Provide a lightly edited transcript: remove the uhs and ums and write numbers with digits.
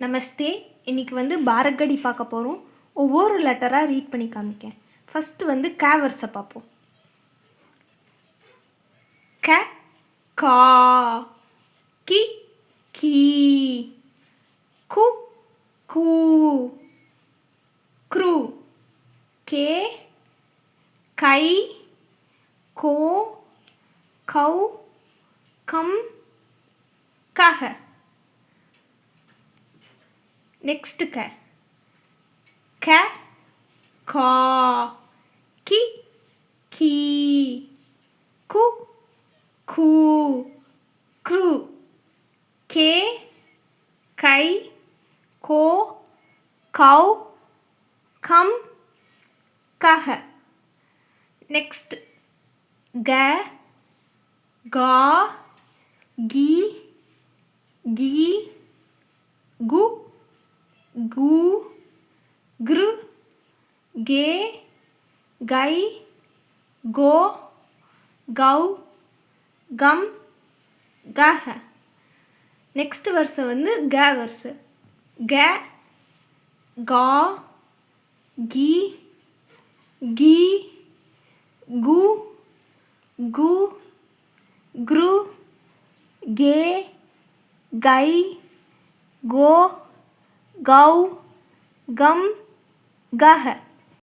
நமஸ்தே. இன்றைக்கி பாரக்கடி பார்க்க போகிறோம். ஒவ்வொரு லெட்டராக ரீட் பண்ணி காமிக்கேன். ஃபஸ்ட்டு க வரிசை பார்ப்போம். க, கா, கி, கீ, கு, கூ, க்ரு, கே, கை, கோ, கௌ, கம், கஹ. நெக்ஸ்ட்டு க, கா, கி, கீ, கு, கூ, க்ரு, கே, கை, கோ, கௌ, கம், கஹ. நெக்ஸ்ட் க, கா, கி, கீ, கு, கூ, க்ரு, கே, கை, கோ, கௌ, கம், கஹ. நெக்ஸ்ட் வரிசை க வரிசை. க, கா, கி, கீ, கு, கூ, க்ரு, கே, கை, கோ, கௌ, கம், கஹ.